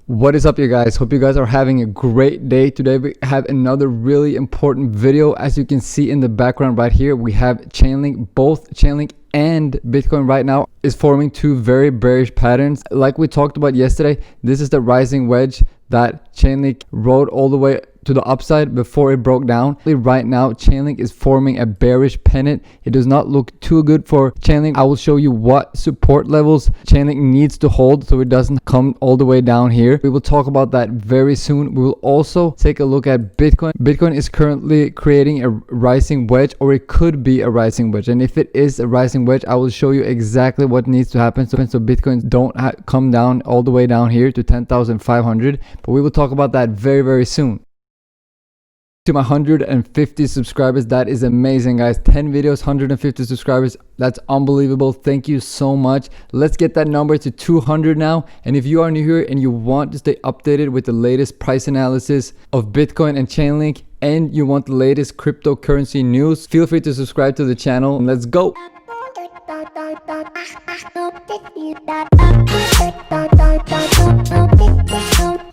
What is up, you guys? Hope you guys are having a great day. Today we have another really important video. As you can see in the background right here, we have Chainlink. Both Chainlink and Bitcoin right now is forming two very bearish patterns. Like we talked about yesterday, this is the rising wedge that Chainlink rode all the way to the upside before it broke down. Right now, Chainlink is forming a bearish pennant. It does not look too good for Chainlink. I will show you what support levels Chainlink needs to hold so it doesn't come all the way down here. We will talk about that very soon. We will also take a look at Bitcoin. Bitcoin is currently creating a rising wedge, or it could be a rising wedge. And if it is a rising wedge, I will show you exactly what needs to happen so Bitcoin don't come down all the way down here to 10,500. But we will talk about that very soon. To my 150 subscribers, that is amazing, guys. 10 videos, 150 subscribers, that's unbelievable. Thank you so much. Let's get that number to 200 now. And if you are new here and you want to stay updated with the latest price analysis of Bitcoin and Chainlink, and you want the latest cryptocurrency news, feel free to subscribe to the channel and let's go.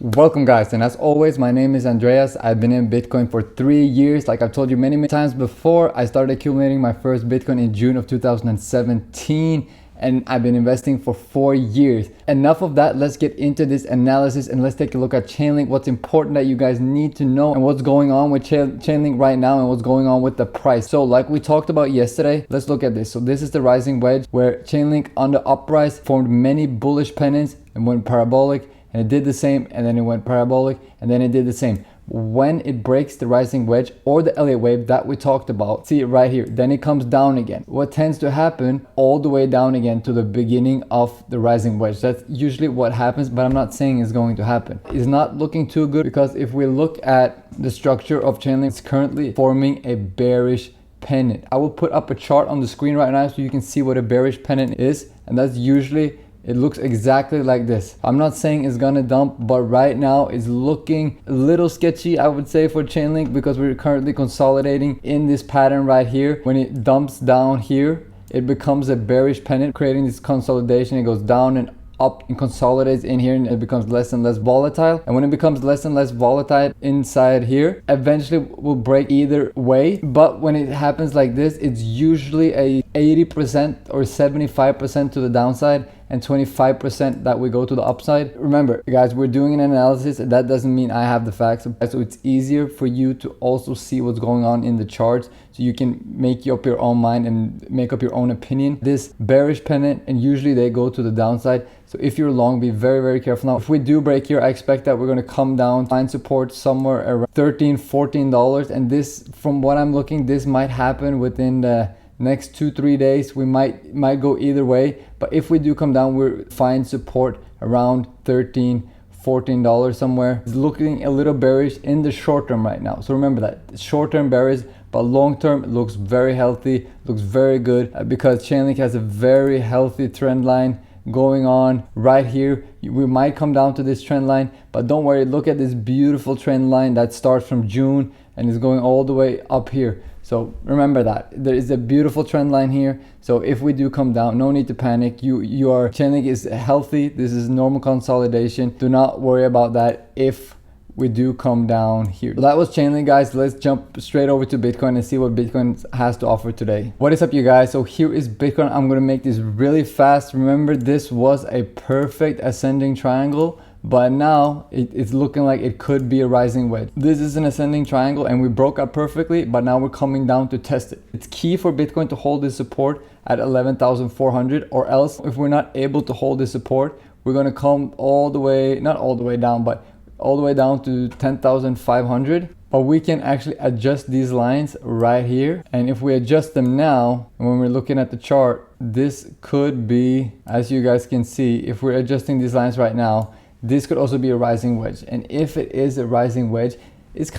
Welcome, guys, and as always, my name is Andreas. I've been in Bitcoin for 3 years. Like I've told you many times before, I started accumulating my first Bitcoin in June of 2017, and I've been investing for 4 years. Enough of that, let's get into this analysis and let's take a look at Chainlink, what's important that you guys need to know, and what's going on with Chainlink right now, and what's going on with the price. So like we talked about yesterday, let's look at this. So this is the rising wedge where Chainlink on the uprise formed many bullish pennants and went parabolic, and it did the same, and then it went parabolic, and then it did the same. When it breaks the rising wedge or the Elliott wave that we talked about, see it right here, then it comes down again. What tends to happen, all the way down again to the beginning of the rising wedge. That's usually what happens, but I'm not saying it's going to happen. It's not looking too good, because if we look at the structure of Chainlink, it's currently forming a bearish pennant. I will put up a chart on the screen right now so you can see what a bearish pennant is, and that's usually, it looks exactly like this. I'm not saying it's gonna dump, but right now it's looking a little sketchy, I would say, for Chainlink, because we're currently consolidating in this pattern right here. When it dumps down here, it becomes a bearish pennant, creating this consolidation. It goes down and up and consolidates in here, and it becomes less and less volatile. And when it becomes less and less volatile inside here, eventually will break either way. But when it happens like this, it's usually a 80% or 75% to the downside and 25% that we go to the upside. Remember, guys, we're doing an analysis, and that doesn't mean I have the facts. So it's easier for you to also see what's going on in the charts, so you can make up your own mind and make up your own opinion. This bearish pennant, and usually they go to the downside. So if you're long, be very careful. Now, if we do break here, I expect that we're going to come down, find support somewhere around $13-14. And this, from what I'm looking, this might happen within the next 2-3 days. We might go either way, but if we do come down, we'll find support around $13-14 somewhere. It's looking a little bearish in the short term right now, so remember that short term bearish, but long term it looks very healthy, looks very good, because Chainlink has a very healthy trend line going on right here. We might come down to this trend line, but don't worry, look at this beautiful trend line that starts from June and is going all the way up here. So remember that there is a beautiful trend line here. So if we do come down, no need to panic. Chainlink is healthy. This is normal consolidation. Do not worry about that if we do come down here. So that was Chainlink, guys. Let's jump straight over to Bitcoin and see what Bitcoin has to offer today. What is up, you guys? So here is Bitcoin. I'm gonna make this really fast. Remember, this was a perfect ascending triangle, but now it's looking like it could be a rising wedge. This is an ascending triangle, and we broke up perfectly, but now we're coming down to test it. It's key for Bitcoin to hold this support at 11,400, or else if we're not able to hold this support, we're gonna come all the way, not all the way down, but all the way down to 10,500. But we can actually adjust these lines right here, and if we adjust them now, and when we're looking at the chart, this could be, as you guys can see, if we're adjusting these lines right now, this could also be a rising wedge. And if it is a rising wedge, it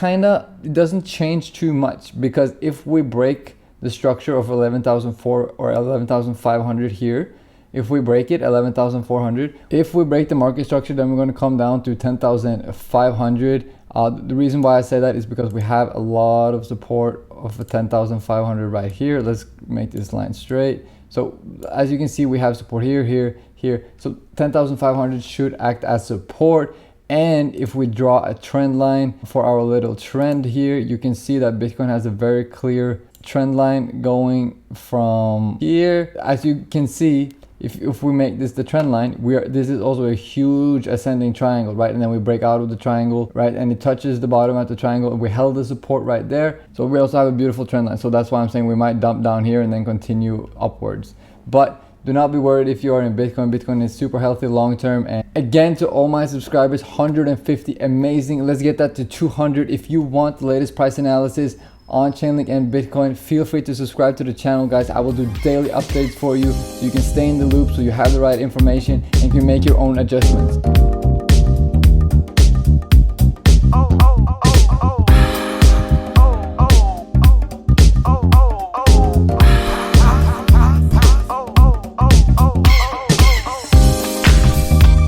doesn't change too much, because if we break the structure of 11,400 or 11,500 here, if we break it 11,400, if we break the market structure, then we're going to come down to 10,500. The reason why I say that is because we have a lot of support of 10,500 right here. Let's make this line straight. So as you can see, we have support here, here, here. So 10,500 should act as support. And if we draw a trend line for our little trend here, you can see that Bitcoin has a very clear trend line going from here. As you can see, if we make this the trend line, this is also a huge ascending triangle, right? And then we break out of the triangle, right? And it touches the bottom at the triangle, and we held the support right there. So we also have a beautiful trend line. So that's why I'm saying we might dump down here and then continue upwards. But do not be worried if you are in Bitcoin. Bitcoin is super healthy long term. And again, to all my subscribers, 150, amazing. Let's get that to 200. If you want the latest price analysis on Chainlink and Bitcoin, feel free to subscribe to the channel, guys. I will do daily updates for you so you can stay in the loop, so you have the right information and can make your own adjustments.